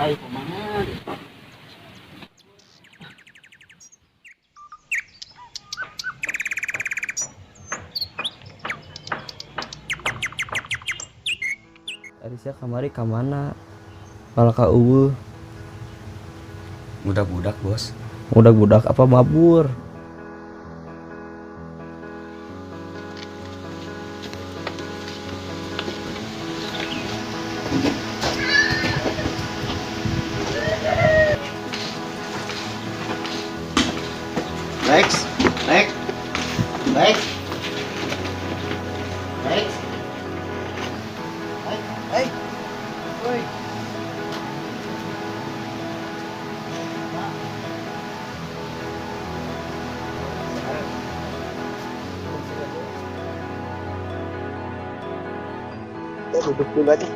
arai kemana? Arisnya kamari kamana? Pala ka eueuh. Budak-budak bos. Budak-budak apa mabur? Lex, Lex, Lex, Lex, Lex, woi. Ya, duduk dulu aja.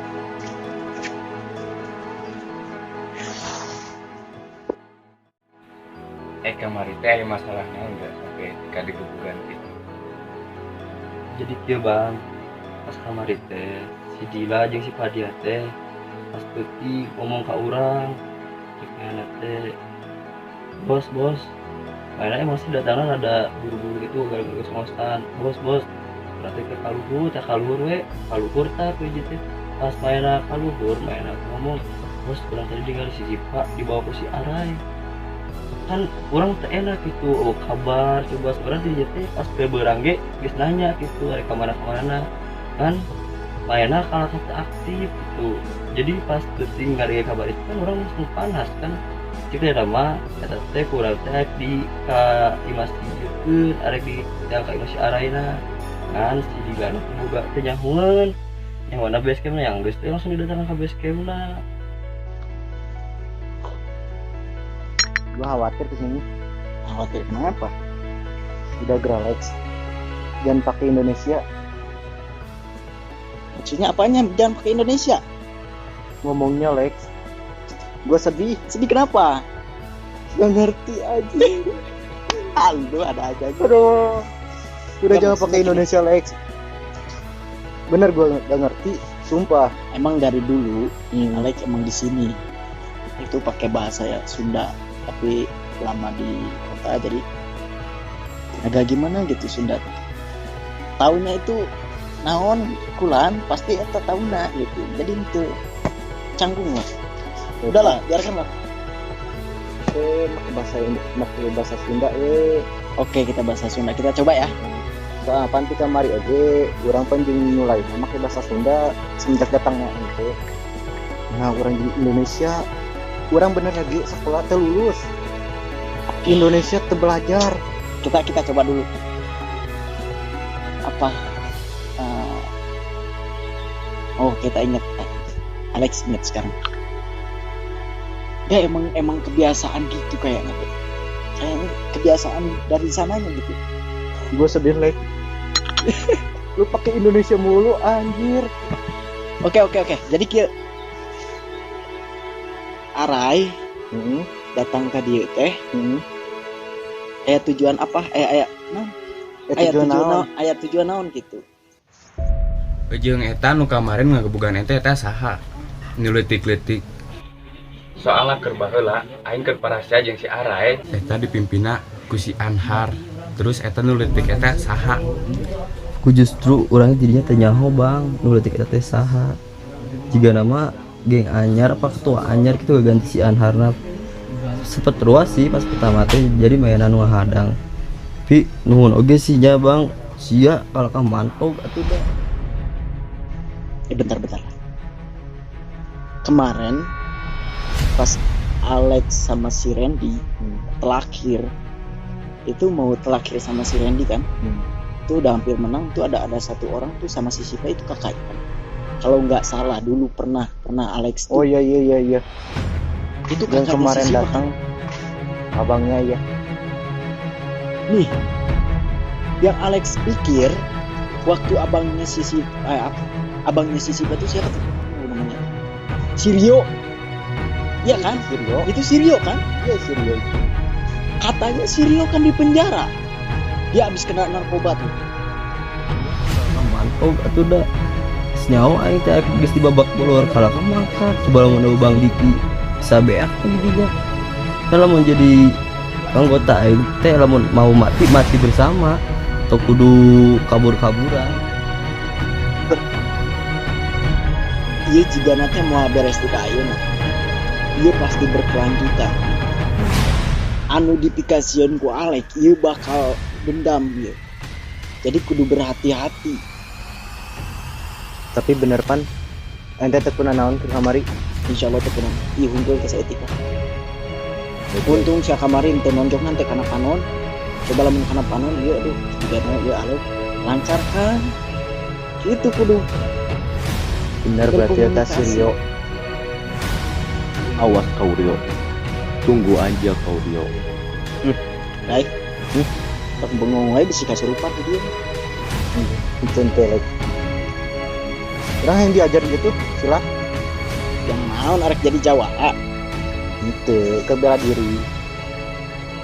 Kamari teh aya masalahnya enggak sampai tika digebugan gitu. Jadi kieu bang, pas kamari teh si Dila jeung si Fadia teh pas peuti ngomong ka urang cek teh bos mainnya emang sih datangnya ada buru-buru gitu gara-gara ngos-ngosan bos berarti ke kaluhur we kaluhur tak gitu pas mainnya kaluhur mainnya ngomong bos kurang tadi tinggal si Zipa dibawa ke si Arai kan orang teh enak gitu oh kabar coba sebenarnya dia teh pas beberang ge geus nanya gitu ada kemana kan mainnya kalau kata aktif gitu jadi pas penting ngari kabar itu kan orang langsung panas kan kita nama kata teh kurang teh di ka imasi arek di yang ka imasi araina kan si digana boga teh nyahueun yang mana base campna yang geus teh langsung didatangkan ke base campna. Gue khawatir kesini. Khawatir kenapa? Udah Gralex. Jangan pakai Indonesia. Maksudnya apanya jangan pakai Indonesia? Ngomongnya Lex. Gue sedih. Sedih kenapa? Gak ngerti aja. Aduh, ada aja. Aduh. Udah Gak jangan maksudnya pakai Indonesia Lex. Bener gue gak ngerti. Sumpah. Emang dari dulu Alex emang di sini itu pakai bahasa ya Sunda, tapi lama di kota jadi agak gimana gitu Sunda. Tahunya itu naon kulan pasti eta tahunya gitu. Jadi itu canggung lah. Udahlah, biarkan lah. Pakai bahasa Sunda Oke, kita bahasa Sunda. Kita coba ya. Soal panti kamari aja orang penjeng mulai pakai bahasa Sunda semenjak datangnya itu. Nah orang di Indonesia orang bener lagi sekolah lulus Indonesia belajar. Kita coba dulu. Apa? Oh, kita ingat. Alex ingat sekarang. Ya emang kebiasaan gitu kayaknya. Kayaknya kebiasaan dari sananya gitu. Gue sedih Lex. Lu pakai Indonesia mulu anjir. Oke. Jadi Arai datang ke dia teh aya tujuan apa aya tujuan naon gitu. Jeung eta nu kamarin ngagebugan eta saha nu leutik-leutik soalna keur baheula aing keur parasya jeung si Arai eta dipimpinna ku si Anhar terus eta nu leutik eta saha Ku justru orangnya jadinya teh nyaho bang nu leutik eta teh saha jiga nama geng anyar apa ketua anyar gitu ganti si Anharna sempet ruas sih pas pertama teh jadi mainan ngahadang tapi nuhun oge sih nya bang sia kalau ka mantog atuh dah. Bentar kemarin pas Alex sama si Randy terakhir itu mau terakhir sama si Randy kan itu udah hampir menang tuh ada satu orang tuh sama si Sipa itu kakak kan kalau nggak salah dulu pernah Alex tuh. Oh iya Itu yang kakaknya kemarin si Sipa. datang abangnya ya Nih yang Alex pikir waktu abangnya si Sipa itu siapa tuh namanya? Sirio. Iya kan? Sirio. Itu Sirio kan? Iya Sirio. Katanya Sirio kan di penjara. Dia habis kena narkoba tuh. Mantog atuh dah. Senyawa aing teh geus dibabak bolor kalau ka mangkat coba lamun Bang Diki. sabe aku jadinya. Kalau mau jadi anggota aing teh lamun mau mati bersama atau kudu kabur-kaburan. Iya jika nanti mau beres di kayu nah. Iya pasti berkelanjutan. Anu dipikasian ku Alek, iya bakal dendam iya. Jadi kudu berhati-hati. Tapi bener pan ente teu pernah naon ke kamari. Insyaallah teu pernah. Iya unggul ke saeutik. Untung sia kamarin teu nonjok nanti kana panon. Coba lamun kana panon ieu aduh jigana ieu Alek lancar kan. Gitu kudu. Bener berarti eta si Rio. Awas kau Rio, tunggu aja kau Rio. Baik. Tak bengong aja bisa kasurupan ke dia. Itu ente lek. Orang yang diajar gitu sila Yang mau arek jadi Jawa. itu kebela diri.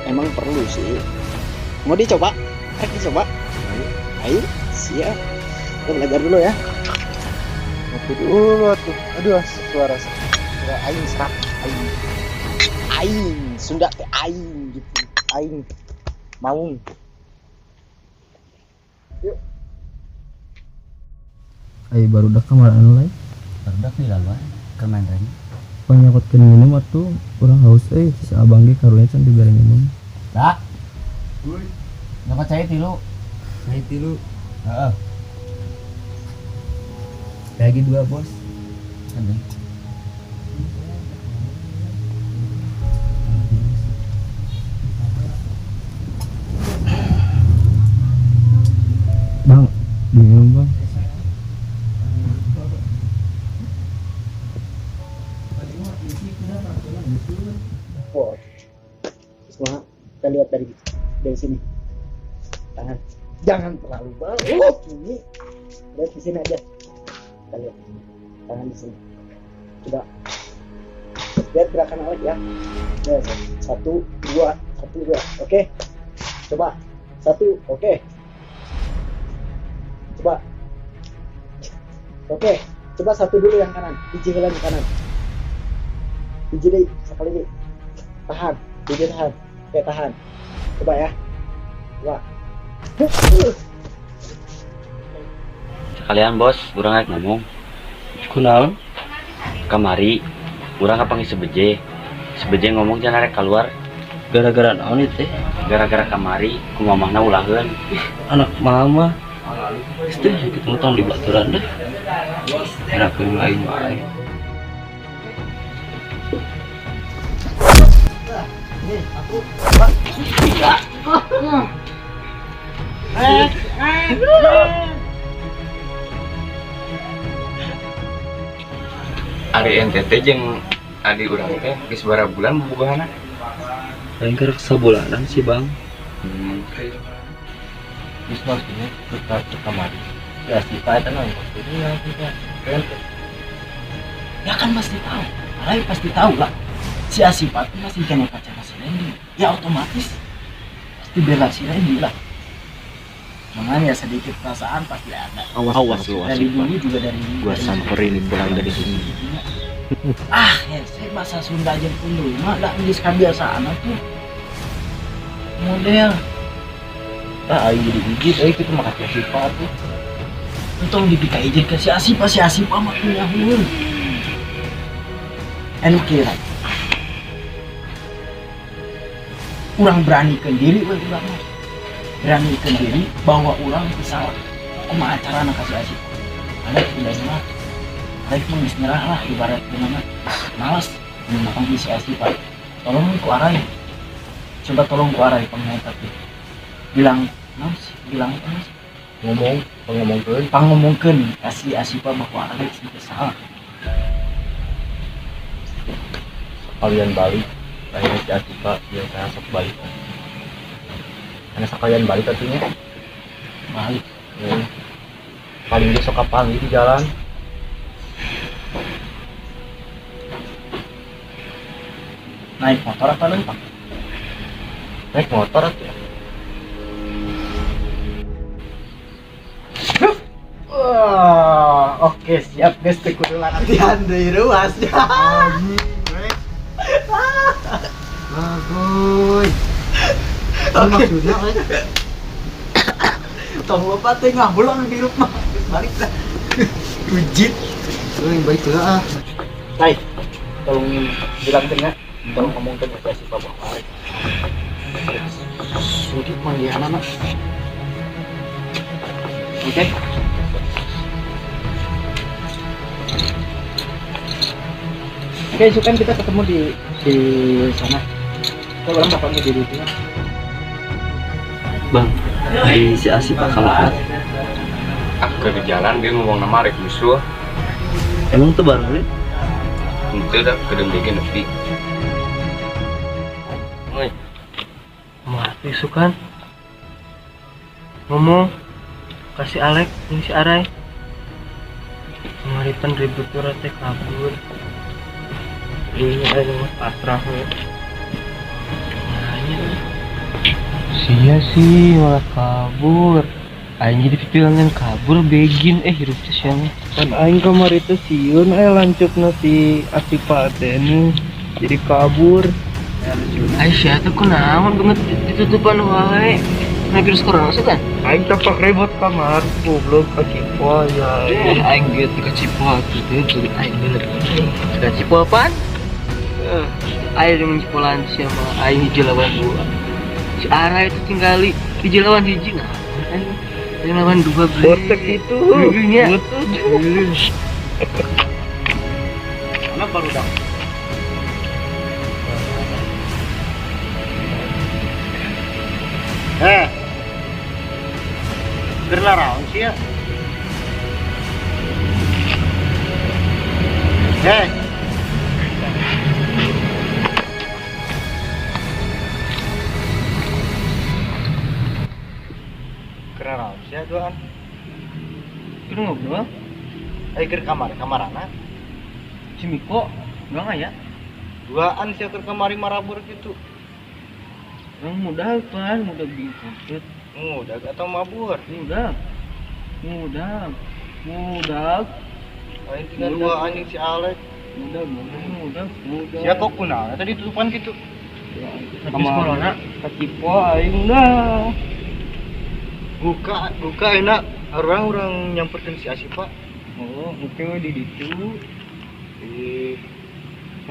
Emang perlu sih. Mau dicoba? Arek dicoba. Ayo, siap. Kita belajar dulu ya. Ngopi dulu tuh. Aduh suara aing serak aing. Aing, Sunda teh aing gitu. Aing maung. Ai baru dah kamar anu lain. Barudak di laluan kemarin lagi. Panyakotkeun minum atuh urang haus si abang ge karunya can dibere minum. Dak. Nyokot saya tilu. Nah itu Heeh. lagi 2 bos. Kan. Bang, diminum bang. Oh. Semua kita lihat dari sini. Tangan. Jangan terlalu bawah. Ini. Lihat di sini aja. Kita lihat. Tangan di sini. Coba. Lihat gerakan Alek ya. Ya, 1, 2, 1, 2. Oke. Coba. 1, oke. Coba. Oke. Coba 1 dulu yang kanan. Hiji heula yang kanan. Hiji deh, sekali deh. Tahan. Hiji tahan. Oke, tahan. Coba ya. Coba. Sekalian bos, urang rek ngomong. Kunaon? Kamari, urang kapanggih sebeje. Sebeje ngomong jangan rek keluar. Gara-gara naon itu teh? Gara-gara kamari, ku mamahna ulaheun. Anak mama. Itu kita tong di baturan deh. Enak lain wae. Ari NTT jeung adi urang teh geus sabaraha bulan bobogohana? Paling kerek sabulanan sih bang. Bismillah ini ke kamari. Ya si Pak tenang. Ya kan pasti tahu, Alay pasti tahu lah. Si Asipat masih kena pacar si Randy, ya otomatis pasti bela si Randy lah. Makanya sedikit perasaan pasti ada. Awas lu Dari dulu juga dari Gua samperin pulang dari sini. Ya saya bahasa Sunda aja pun dulu, mah tak bisa kebiasaan tuh model. Aing jadi gigit, kita mah kasih sifat tuh. Untung dipikai aja ke si Asipa mah punya hul. Anu kira. Urang beranikan diri, beranikan diri bahwa urang bisa kumaha acara anak kasih Asipa. Ada tidak mah. Baik mah geus nyerah lah ibarat gimana. Malas memanggil si Asipa. Tolong ku arai. Coba tolong ku arai pengen tapi. Bilang apa sih? Pangomongkeun kasih Asipa bahwa Alex itu salah. Kalian balik, akhirnya si Asipa biar saya sok balik. Karena sekalian balik artinya Balik. paling dia sok kapan di jalan. Naik motor apa lempang? Naik motor aja. Oke siap guys, kudu latihan dari ruas ya. Bagoy. Apa maksudnya? Tong bapak teh ngabulong di rumah. Balik dah. Rujit. Baik lah. Hai. Tolong bilang tengah. Tolong ngomong tengah ke si Bapak. Sudah manggil anak. Oke. Oke, so kan kita ketemu di sana. Kita orang bapaknya di situ. Bang, di si Asih Pak sama Aku di jalan dia ngomong nama arek musuh. emang tuh baru nih? Itu dah kedem bikin nepi. Woi, mati sukan ngomong kasih Alek ini si Arai ngaripan ribut teh kabur ini ada pasrah nih sia sih malah kabur aing jadi pikiran kabur begin hirup teh siang kan aing kamari teh sieun lancupna si Asipa teh jadi kabur Aisyah tuh kunaon banget ditutupan wae naik virus corona kan aing tapak rebot kamar goblok kacipua ya aing gitu kacipua gitu aing bener kacipua apaan aing mencipulan siapa aing jelawan dua si Ara itu tinggali di jelawan hiji nah jelawan dua botek itu betul Anak baru dah. Gerlah raon sih ya. Gerlah raon sih ya doan. itu ngobrol Ke kamarana. si Miko enggak ya Duaan sih ke kamari marabur gitu. yang mudah kan mudah bingung Udah atau mabur. mudah Lain tinggal dua anjing si Alek. mudah Sia kok kunaon tadi tutupan gitu. sama corona kacipua aing dah Buka enak. Orang nyamperkan si Asipa. oh mungkin di situ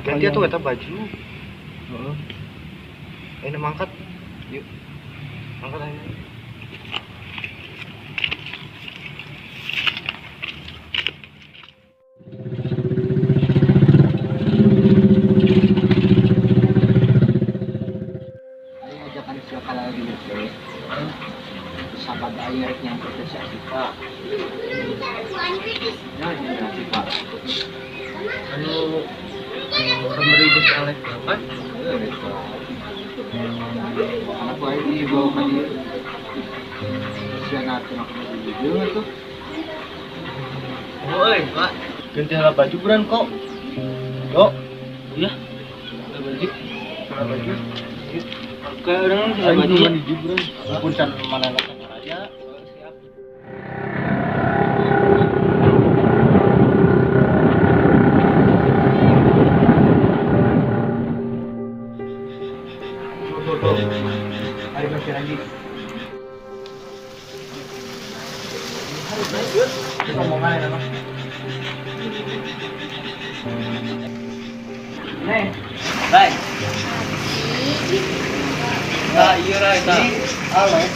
Ganti atau kata baju. oh Ini mangkat. Yuk. Mangkat aja. Ajakan siapa lagi ya, sahabat air yang berkesi Asipa. Ya, ini Asipa. anu pemerintah Alek apa Anak gua ini bawa ke dia. Siang aku nak juga tuh. oi Pak Ganti ala baju buran kok. Yo. iya Baju. Ala baju. kayak orang sudah Ayo baju buran di buran. Pun can mana nak aja. Siap. Ayo masih lagi. Kita ngomong aja nama. nih baik nah iya Rai Alek.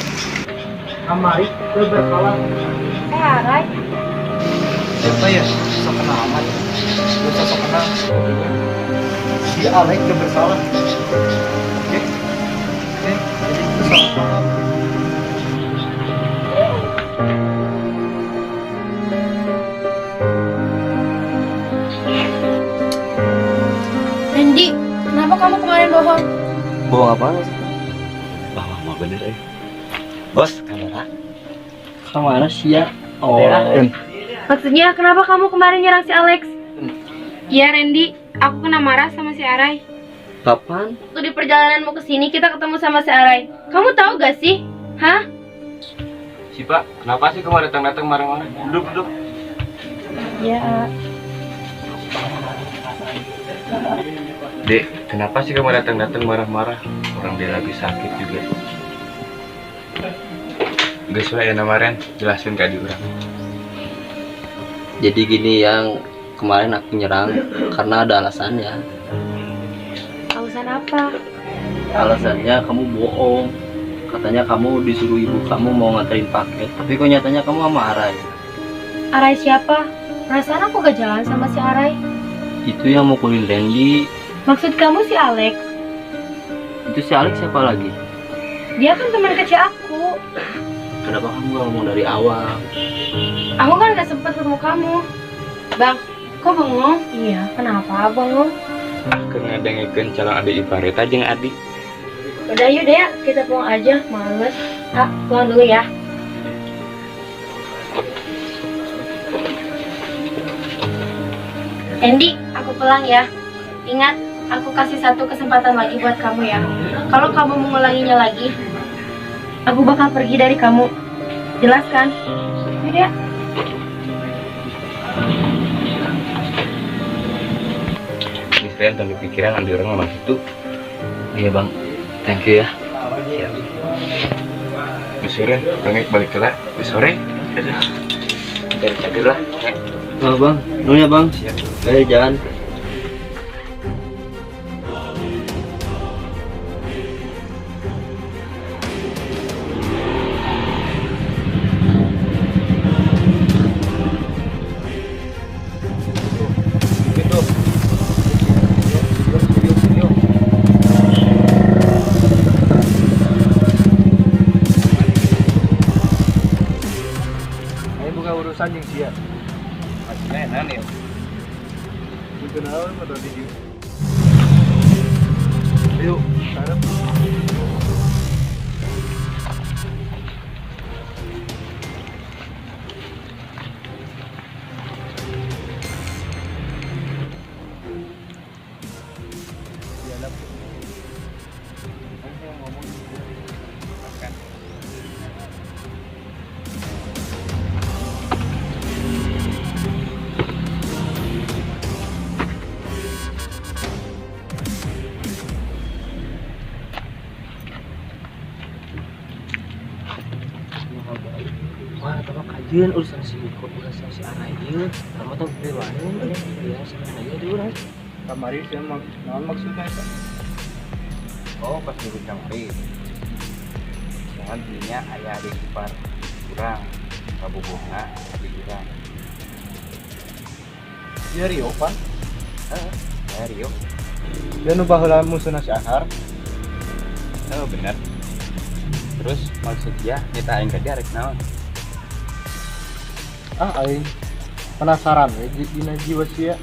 Amari ke berkalah. Arai, Siapa ya? Sok kenalan. Bisa sok kenal. Si Alek yang bersalah. Oke. Oke. Jadi itu salah paham. Randy, kenapa kamu kemarin bohong? bohong apa sih Bahwa mah bener Bos, kamera. kemana sih ya oh Maksudnya kenapa kamu kemarin nyerang si Alex? Iya Randy, aku kena marah sama si Arai. kapan Waktu di perjalananmu ke sini kita ketemu sama si Arai. Kamu tahu gak sih? Hah? Si Pak, kenapa sih kemarin datang marah-marah? Duduk. Ya. Dek, Kenapa sih kamu datang-datang marah-marah? Orang dia lagi sakit juga. Gak sesuai ya kemarin, jelasin ke adik orang. Jadi gini, yang kemarin aku nyerang karena ada alasannya. Alasan apa? Alasannya kamu bohong. Katanya kamu disuruh ibu kamu mau nganterin paket, tapi kok nyatanya kamu sama Arai. Arai siapa? Perasaan aku gak jalan sama si Arai. Itu yang mukulin Randy. Maksud kamu si Alex? Itu si Alex siapa lagi? Dia kan teman kecil aku. Kenapa kamu gak ngomong dari awal? Aku kan gak sempet ketemu kamu. Bang, kok bengong? Iya, kenapa bengong? Karena dengerin calon adik iparet aja yang adik. Udah yuk deh, kita pulang aja, males. Ah, pulang dulu ya. Andy, aku pulang ya. Ingat, aku kasih satu kesempatan lagi buat kamu ya. Kalau kamu mengulanginya lagi, aku bakal pergi dari kamu. Jelas kan? Yaudah. Misalnya tanpa pikiran ambil orang sama itu. Iya bang, thank you ya. Besore, bangek balik ke lah. Besore, dari cadir lah. Oh bang, dulu ya bang. Siap. Jalan. Urusan yang dia maksudnya enak ya kenal pada video yuk sekarang wah, kalau kajian urusan si Biko, urusan si Arai dia, kamu tahu bagaimana ya, sekarang aja dia orang. Kemarin dia maksudnya apa? Oh, pas dulu cangkri. Jangan belinya ayah adik ipar kurang, kabu bunga adik kurang. Dia Rio pan? Ayah Rio. Dia nubah lah musuh si Ahar. Oh benar. Terus maksud dia kita aing ke dia rek naon? Aing penasaran ya, dina jiwa sia.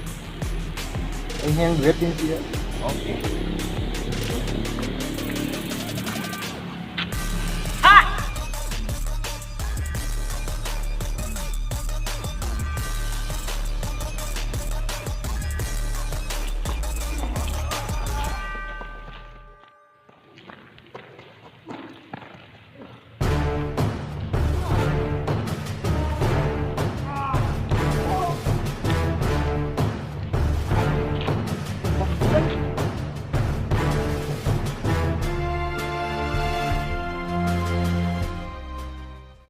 Aing yang duetin sih ya. Oke.